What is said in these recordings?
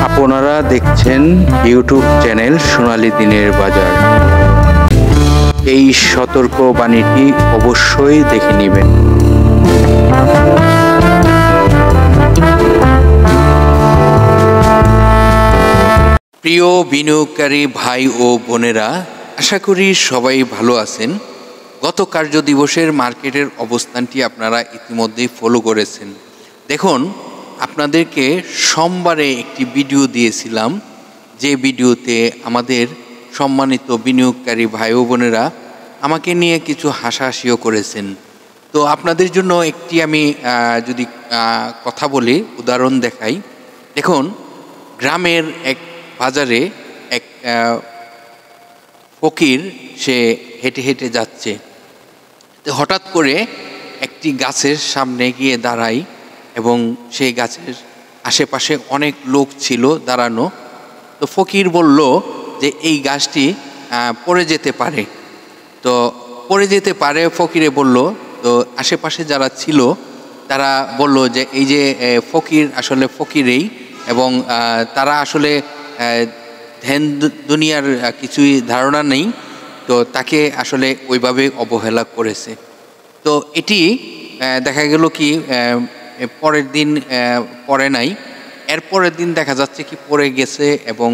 আপনারা দেখছেন YouTube channel সোনালী দিনের বাজার। এই সতর্ক বাণীটি অবশ্যই দেখে নেবেন। প্রিয় বিনিয়োগকারী ভাই ও বোনেরা, আশা করি সবাই ভালো আছেন। গত কার্য দিবসের মার্কেটের অবস্থানটি আপনারা ইতিমধ্যেই ফলো করেছেন। দেখুন, আপনাদেরকে সোমবারে একটি ভিডিও দিয়েছিলাম, যে ভিডিওতে আমাদের সম্মানিত বিনিয়োগকারী ভাই ও বোনেরা আমাকে নিয়ে কিছু হাসাহাসিও করেছেন। তো আপনাদের জন্য একটি আমি যদি কথা বলি, উদাহরণ দেখাই। দেখুন, গ্রামের এক বাজারে এক ফকির সে হেঁটে হেঁটে যাচ্ছে। তো হঠাৎ করে একটি গাছের সামনে গিয়ে দাঁড়াই এবং সেই গাছের আশেপাশে অনেক লোক ছিল দাঁড়ানো। তো ফকির বলল যে এই গাছটি পড়ে যেতে পারে। তো পড়ে যেতে পারে ফকিরে বলল। তো আশেপাশে যারা ছিল তারা বলল যে এই যে ফকির আসলে ফকিরেই, এবং তারা আসলে ধ্যান দুনিয়ার কিছুই ধারণা নেই, তো তাকে আসলে ওইভাবে অবহেলা করেছে। তো এটি দেখা গেল কি পরের দিন পড়ে নাই, এর পরের দিন দেখা যাচ্ছে কি পড়ে গেছে এবং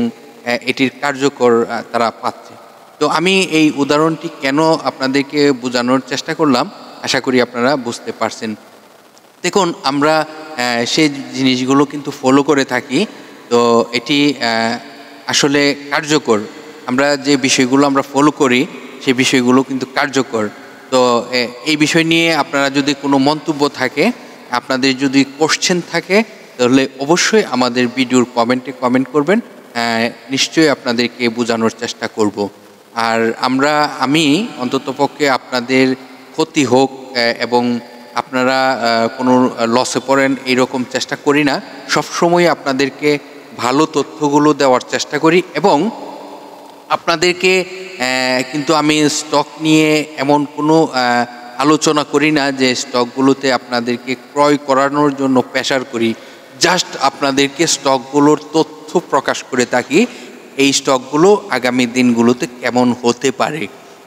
এটির কার্যকর তারা পাচ্ছে। তো আমি এই উদাহরণটি কেন আপনাদেরকে বোঝানোর চেষ্টা করলাম, আশা করি আপনারা বুঝতে পারছেন। দেখুন, আমরা সেই জিনিসগুলো কিন্তু ফলো করে থাকি, তো এটি আসলে কার্যকর। আমরা যে বিষয়গুলো আমরা ফলো করি সেই বিষয়গুলো কিন্তু কার্যকর। তো এই বিষয় নিয়ে আপনারা যদি কোনো মন্তব্য থাকে, আপনাদের যদি কোশ্চেন থাকে, তাহলে অবশ্যই আমাদের ভিডিওর কমেন্টে কমেন্ট করবেন। নিশ্চয়ই আপনাদেরকে বোঝানোর চেষ্টা করব। আর আমি অন্ততপক্ষে আপনাদের ক্ষতি হোক এবং আপনারা কোনো লসে পড়েন এইরকম চেষ্টা করি না। সবসময় আপনাদেরকে ভালো তথ্যগুলো দেওয়ার চেষ্টা করি, এবং আপনাদেরকে কিন্তু আমি স্টক নিয়ে এমন কোনো আলোচনা করি না যে স্টকগুলোতে আপনাদেরকে ক্রয় করানোর জন্য প্রেসার করি। জাস্ট আপনাদেরকে স্টকগুলোর তথ্য প্রকাশ করে থাকি, এই স্টকগুলো আগামী দিনগুলোতে কেমন হতে পারে।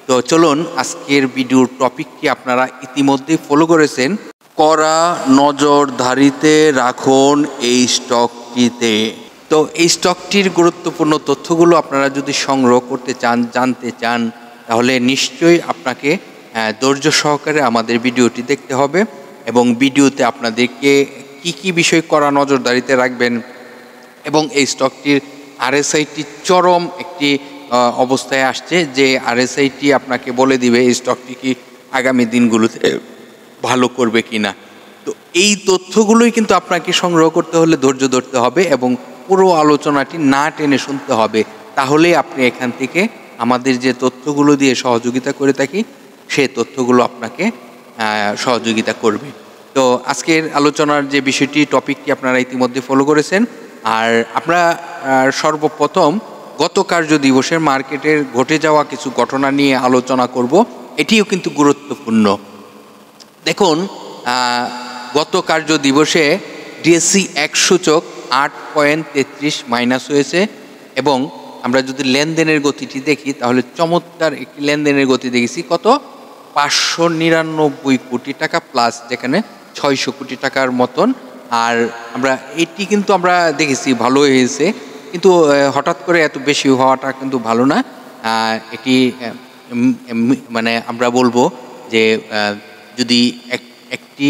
তো চলুন, আজকের ভিডিওর টপিকটি আপনারা ইতিমধ্যেই ফলো করেছেন। কড়া নজরদারিতে রাখুন এই স্টকটিতে। তো এই স্টকটির গুরুত্বপূর্ণ তথ্যগুলো আপনারা যদি সংগ্রহ করতে চান, জানতে চান, তাহলে নিশ্চয়ই আপনাকে ধৈর্য সহকারে আমাদের ভিডিওটি দেখতে হবে, এবং ভিডিওতে আপনাদেরকে কি কি বিষয় কড়া নজরদারিতে রাখবেন, এবং এই স্টকটির আরএসআইটি চরম একটি অবস্থায় আসছে, যে আরএসআইটি আপনাকে বলে দিবে এই স্টকটি কি আগামী দিনগুলোতে ভালো করবে কিনা। তো এই তথ্যগুলোই কিন্তু আপনাকে সংগ্রহ করতে হলে ধৈর্য ধরতে হবে এবং পুরো আলোচনাটি না টেনে শুনতে হবে। তাহলেই আপনি এখান থেকে আমাদের যে তথ্যগুলো দিয়ে সহযোগিতা করে থাকি, সেই তথ্যগুলো আপনাকে সহযোগিতা করবে। তো আজকের আলোচনার যে বিষয়টি, টপিকটি আপনারা ইতিমধ্যে ফলো করেছেন। আর আমরা সর্বপ্রথম গত কার্য দিবসের মার্কেটের ঘটে যাওয়া কিছু ঘটনা নিয়ে আলোচনা করব। এটিও কিন্তু গুরুত্বপূর্ণ। দেখুন, গত কার্য দিবসে ডিএসসি 100 সূচক 8.33 মাইনাস হয়েছে, এবং আমরা যদি লেনদেনের গতিটি দেখি তাহলে চমৎকার একটি লেনদেনের গতি দেখেছি। কত? 599 কোটি টাকা প্লাস, যেখানে 600 কোটি টাকার মতন। আর এটি কিন্তু আমরা দেখেছি ভালো হয়েছে, কিন্তু হঠাৎ করে এত বেশি হওয়াটা কিন্তু ভালো না। এটি মানে আমরা বলবো যে যদি একটি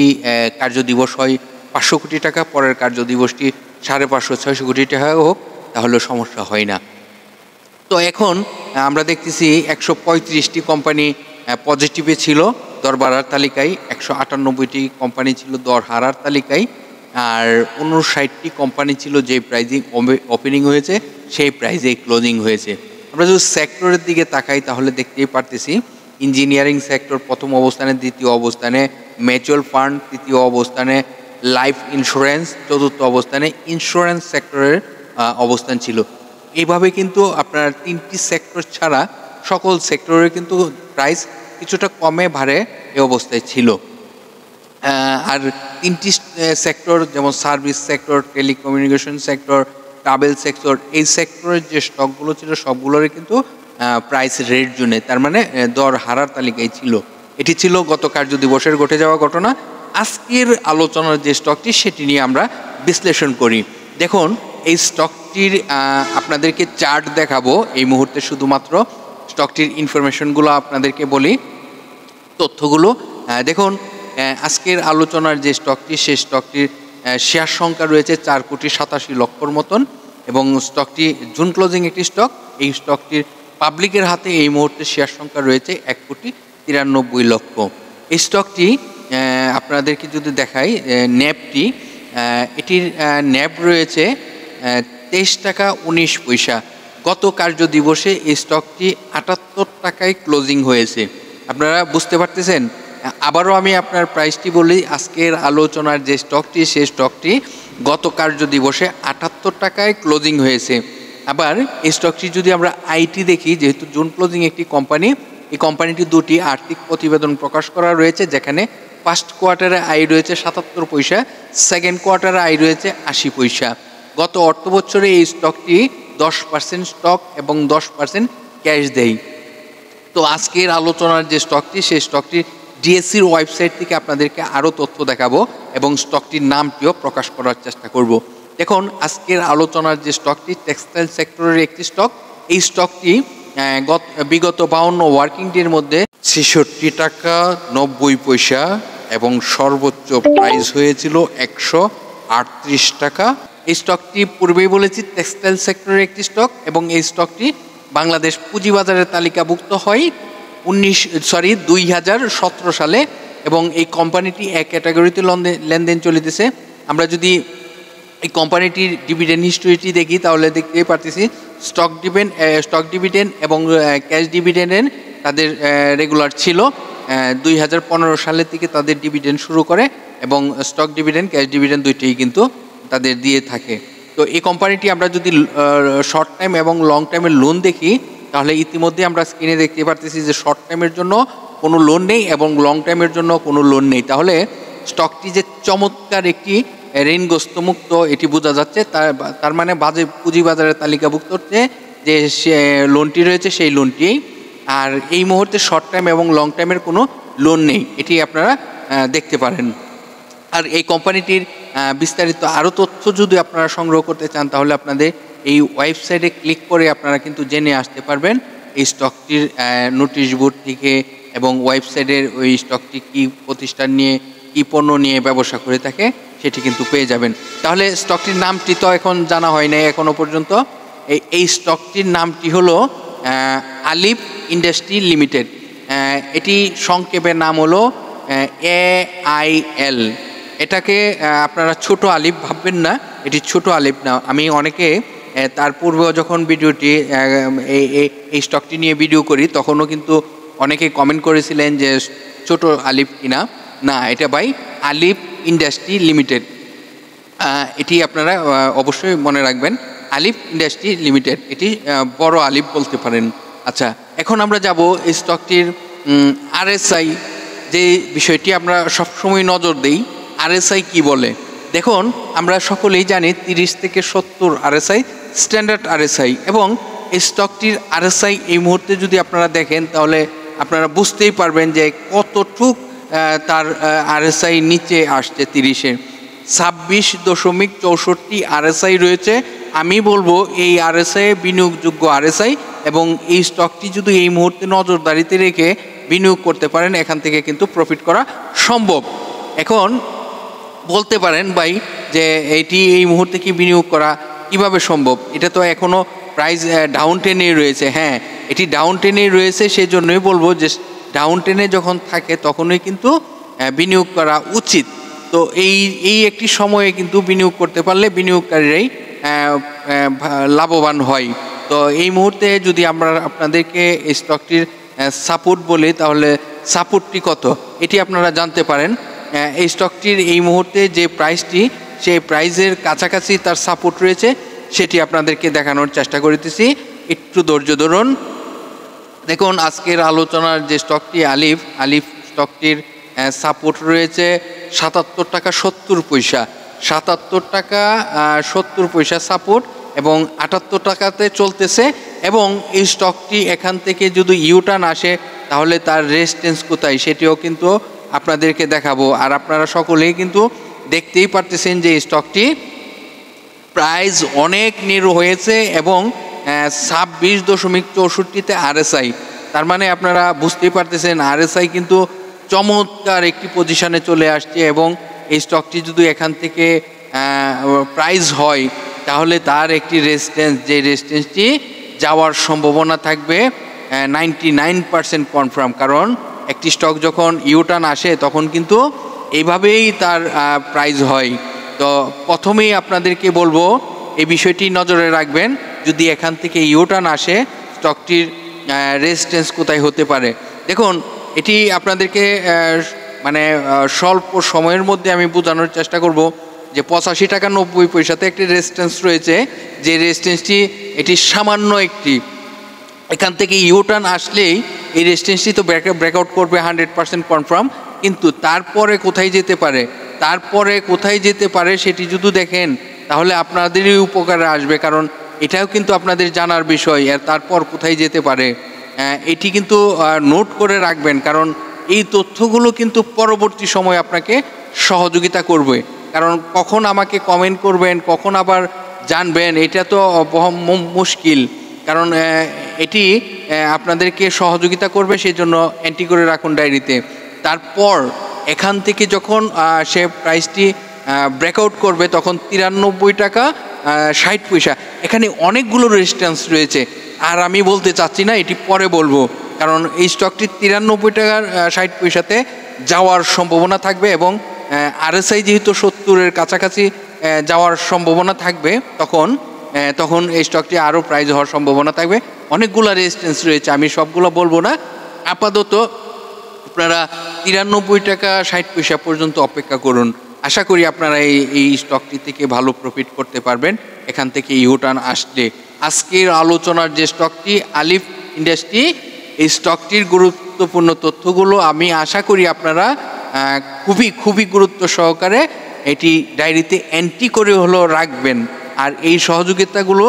কার্য দিবস হয় 500 কোটি টাকা, পরের কার্য দিবসটি 550-600 কোটি টাকা হোক, তাহলে সমস্যা হয় না। তো এখন আমরা দেখতেছি 135টি কোম্পানি পজিটিভে ছিল দর বাড়ার তালিকায়, 198টি কোম্পানি ছিল দর হারার তালিকায়, আর 59টি কোম্পানি ছিল যে প্রাইজিং ওপেনিং হয়েছে সেই প্রাইজে ক্লোজিং হয়েছে। আমরা যদি সেক্টরের দিকে তাকাই তাহলে দেখতেই পারতেছি ইঞ্জিনিয়ারিং সেক্টর প্রথম অবস্থানে, দ্বিতীয় অবস্থানে মিউচুয়াল ফান্ড, তৃতীয় অবস্থানে লাইফ ইন্স্যুরেন্স, চতুর্থ অবস্থানে ইন্স্যুরেন্স সেক্টরের অবস্থান ছিল। এইভাবে কিন্তু আপনার 3টি সেক্টর ছাড়া সকল সেক্টরের কিন্তু প্রাইস কিছুটা কমে ভারে এই অবস্থায় ছিল। আর 3টি সেক্টর যেমন service sector, telecommunication sector, travel sector, এই সেক্টরের যে স্টকগুলো ছিল সবগুলোরই কিন্তু প্রাইস রেড জোনে, তার মানে দর হারার তালিকায় ছিল। এটি ছিল গত কার্য দিবসের ঘটে যাওয়া ঘটনা। আজকের আলোচনার যে স্টকটি সেটি নিয়ে আমরা বিশ্লেষণ করি। দেখুন, এই স্টকটির আপনাদেরকে চার্ট দেখাবো এই মুহূর্তে, শুধুমাত্র স্টকটির ইনফরমেশনগুলো আপনাদেরকে বলি, তথ্যগুলো। দেখুন, আজকের আলোচনার যে স্টকটি, সেই স্টকটির শেয়ার সংখ্যা রয়েছে 4,87,00,000 মতন, এবং স্টকটি জুন ক্লোজিং একটি স্টক। এই স্টকটির পাবলিকের হাতে এই মুহূর্তে শেয়ার সংখ্যা রয়েছে 1,93,00,000। এই স্টকটি আপনাদেরকে যদি দেখাই ন্যাবটি, এটির ন্যাব রয়েছে 23 টাকা 19 পয়সা। গত কার্য দিবসে এই স্টকটি 78 টাকায় ক্লোজিং হয়েছে। আপনারা বুঝতে পারতেছেন? আবারও আমি আপনার প্রাইসটি বলি, আজকের আলোচনার যে স্টকটি, সেই স্টকটি গত কার্য দিবসে 78 টাকায় ক্লোজিং হয়েছে। আবার এই স্টকটি যদি আমরা আইটি দেখি, যেহেতু জুন ক্লোজিং একটি কোম্পানি, এই কোম্পানিটি দুটি আর্থিক প্রতিবেদন প্রকাশ করা রয়েছে, যেখানে ফার্স্ট কোয়ার্টারে আয় রয়েছে 77 পয়সা, সেকেন্ড কোয়ার্টারে আয় রয়েছে 80 পয়সা। গত অর্থ বছরে এই স্টকটি 10% স্টক এবং 10% ক্যাশ দেয়। তো আজকের আলোচনার যে স্টকটি, সেই স্টকটি ডিএসসির ওয়েবসাইট থেকে আপনাদেরকে আরও তথ্য দেখাবো এবং স্টকটির নামটিও প্রকাশ করার চেষ্টা করব। দেখুন, আজকের আলোচনার যে স্টকটি টেক্সটাইল সেক্টরের একটি স্টক। এই স্টকটি বিগত 52 ওয়ার্কিং ডের মধ্যে 66 টাকা 90 পয়সা এবং সর্বোচ্চ প্রাইস হয়েছিল 138 টাকা। এই স্টকটি পূর্বেই বলেছি টেক্সটাইল সেক্টরের একটি স্টক, এবং এই স্টকটি বাংলাদেশ পুঁজিবাজারের তালিকাভুক্ত হয় 2017 সালে, এবং এই কোম্পানিটি এক ক্যাটাগরিতে লেনদেন চলিতেছে। আমরা যদি এই কোম্পানিটির ডিভিডেন্ড হিস্ট্রিটি দেখি, তাহলে দেখতে পারতেছি স্টক ডিভিডেন্ড এবং ক্যাশ ডিভিডেন্ড তাদের রেগুলার ছিল। 2015 সালের থেকে তাদের ডিভিডেন্ড শুরু করে, এবং স্টক ডিভিডেন্ড, ক্যাশ ডিভিডেন্ড দুইটাই কিন্তু তাদের দিয়ে থাকে। তো এই কোম্পানিটি আমরা যদি শর্ট টাইম এবং লং টাইমের লোন দেখি, তাহলে ইতিমধ্যে আমরা স্ক্রিনে দেখতে পারতেছি যে শর্ট টাইমের জন্য কোনো লোন নেই এবং লং টাইমের জন্য কোনো লোন নেই। তাহলে স্টকটি যে চমৎকার একটি ঋণগ্রস্ত মুক্ত, এটি বোঝা যাচ্ছে। তার মানে পুঁজিবাজারের তালিকাভুক্ত যে লোনটি রয়েছে, সেই লোনটি। আর এই মুহূর্তে শর্ট টাইম এবং লং টাইমের কোনো লোন নেই, এটি আপনারা দেখতে পারেন। আর এই কোম্পানিটির বিস্তারিত আরও তথ্য যদি আপনারা সংগ্রহ করতে চান, তাহলে আপনাদের এই ওয়েবসাইটে ক্লিক করে আপনারা কিন্তু জেনে আসতে পারবেন এই স্টকটির নোটিশ বোর্ড থেকে, এবং ওয়েবসাইটের ওই স্টকটি কী প্রতিষ্ঠান নিয়ে, কী পণ্য নিয়ে ব্যবসা করে থাকে, সেটি কিন্তু পেয়ে যাবেন। তাহলে স্টকটির নামটি তো এখন জানা হয় নাই এখনও পর্যন্ত। এই স্টকটির নামটি হলো আলিফ ইন্ডাস্ট্রি লিমিটেড। এটি সংক্ষেপের নাম হলো AIL। এটাকে আপনারা ছোট আলিফ ভাববেন না, এটি ছোট আলিফ না। আমি অনেকে তার পূর্বেও যখন ভিডিওটি এই স্টকটি নিয়ে ভিডিও করি, তখনও কিন্তু অনেকে কমেন্ট করেছিলেন যে ছোট আলিফ কিনা। না, এটা ভাই আলিফ ইন্ডাস্ট্রি লিমিটেড। এটি আপনারা অবশ্যই মনে রাখবেন, আলিফ ইন্ডাস্ট্রি লিমিটেড, এটি বড় আলিফ বলতে পারেন। আচ্ছা, এখন আমরা যাব এই স্টকটির RSI, যে বিষয়টি আমরা সবসময় নজর দিই। RSI কি বলে? দেখুন, আমরা সকলেই জানি 30 থেকে 70 RSI স্ট্যান্ডার্ড RSI, এবং এই স্টকটির RSI এই মুহূর্তে যদি আপনারা দেখেন, তাহলে আপনারা বুঝতেই পারবেন যে কতটুক তার RSI নিচে আসছে। 30-এ 26.64 RSI রয়েছে। আমি বলবো এই RSI বিনিয়োগযোগ্য RSI, এবং এই স্টকটি যদি এই মুহূর্তে নজরদারিতে রেখে বিনিয়োগ করতে পারেন, এখান থেকে কিন্তু প্রফিট করা সম্ভব। এখন বলতে পারেন ভাই যে এটি এই মুহূর্তে কি বিনিয়োগ করা কিভাবে সম্ভব? এটা তো এখনও প্রাইস ডাউন টেনেই রয়েছে। হ্যাঁ, এটি ডাউন টেনেই রয়েছে, সেই জন্যই বলবো যে ডাউন টেনে যখন থাকে তখনই কিন্তু বিনিয়োগ করা উচিত। তো এই একটি সময়ে কিন্তু বিনিয়োগ করতে পারলে বিনিয়োগকারীরাই লাভবান হয়। তো এই মুহূর্তে যদি আমরা আপনাদেরকে এই স্টকটির সাপোর্ট বলি, তাহলে সাপোর্টটি কত এটি আপনারা জানতে পারেন। এই স্টকটির এই মুহূর্তে যে প্রাইসটি, সেই প্রাইসের কাছাকাছি তার সাপোর্ট রয়েছে, সেটি আপনাদেরকে দেখানোর চেষ্টা করতেছি। একটু ধৈর্য ধরুন। দেখুন, আজকের আলোচনার যে স্টকটি আলিফ স্টকটির সাপোর্ট রয়েছে 77 টাকা 70 পয়সা। 77 টাকা 70 পয়সা সাপোর্ট, এবং 78 টাকাতে চলতেছে। এবং এই স্টকটি এখান থেকে যদি ইউটার্ন আসে তাহলে তার রেজিস্ট্যান্স কোথায় সেটিও কিন্তু আপনাদেরকে দেখাবো। আর আপনারা সকলেই কিন্তু দেখতেই পারতেছেন যে স্টকটি প্রাইস অনেক নিরু হয়েছে এবং 26.64-তে RSI, তার মানে আপনারা বুঝতেই পারতেছেন RSI কিন্তু চমৎকার একটি পজিশনে চলে আসছে। এবং এই স্টকটি যদি এখান থেকে প্রাইস হয় তাহলে তার একটি রেজিস্ট্যান্স, যে রেজিস্ট্যান্সটি যাওয়ার সম্ভাবনা থাকবে 99% কনফার্ম। কারণ একটি স্টক যখন ইউটার্ন আসে তখন কিন্তু এইভাবেই তার প্রাইস হয়। তো প্রথমেই আপনাদেরকে বলবো এই বিষয়টি নজরে রাখবেন, যদি এখান থেকে ইউটার্ন আসে স্টকটির রেজিস্ট্যান্স কোথায় হতে পারে। দেখুন, এটি আপনাদেরকে মানে স্বল্প সময়ের মধ্যে আমি বোঝানোর চেষ্টা করব যে 85 টাকা 90 পয়সাতে একটি রেজিস্ট্যান্স রয়েছে, যে রেজিস্ট্যান্সটি এটি সামান্য একটি, এখান থেকে ইউটার্ন আসলেই এই রেজিস্ট্যান্সটি তো ব্রেকআউট করবে 100% কনফার্ম। কিন্তু তারপরে কোথায় যেতে পারে, সেটি যদি দেখেন তাহলে আপনাদেরই উপকারে আসবে, কারণ এটাও কিন্তু আপনাদের জানার বিষয়। আর তারপর কোথায় যেতে পারে এটি কিন্তু নোট করে রাখবেন, কারণ এই তথ্যগুলো কিন্তু পরবর্তী সময় আপনাকে সহযোগিতা করবে। কারণ কখন আমাকে কমেন্ট করবেন, কখন আবার জানবেন, এটা তো মুশকিল। কারণ এটি আপনাদেরকে সহযোগিতা করবে, সেই জন্য এন্ট্রি করে রাখুন ডায়েরিতে। তারপর এখান থেকে যখন সে প্রাইসটি ব্রেকআউট করবে তখন 93 টাকা 60 পয়সা, এখানে অনেকগুলো রেজিস্ট্যান্স রয়েছে। আর আমি বলতে চাচ্ছি না, এটি পরে বলবো, কারণ এই স্টকটি 93 টাকার 60 পয়সাতে যাওয়ার সম্ভাবনা থাকবে। এবং RSI যেহেতু 70-এর কাছাকাছি যাওয়ার সম্ভাবনা থাকবে, তখন এই স্টকটি আরও প্রাইস হওয়ার সম্ভাবনা থাকবে। অনেকগুলো রেজিস্ট্যান্স রয়েছে, আমি সবগুলো বলবো না। আপাতত আপনারা 93 টাকা 60 পয়সা পর্যন্ত অপেক্ষা করুন। আশা করি আপনারা এই স্টকটি থেকে ভালো প্রফিট করতে পারবেন এখান থেকে ইউটার্ন আসলে। আজকের আলোচনার যে স্টকটি আলিফ ইন্ডাস্ট্রি, এই স্টকটির গুরুত্বপূর্ণ তথ্যগুলো আমি আশা করি আপনারা খুবই গুরুত্ব সহকারে এটি ডায়েরিতে এন্ট্রি করে হলো রাখবেন। আর এই সহযোগিতাগুলো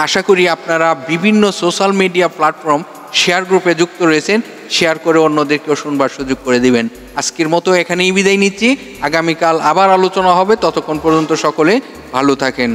আশা করি আপনারা বিভিন্ন সোশ্যাল মিডিয়া প্ল্যাটফর্ম শেয়ার গ্রুপে যুক্ত রয়েছেন, শেয়ার করে অন্যদেরকেও শুনবার সুযোগ করে দিবেন। আজকের মতো এখানেই বিদায় নিচ্ছি, আগামীকাল আবার আলোচনা হবে। ততক্ষণ পর্যন্ত সকলে ভালো থাকেন।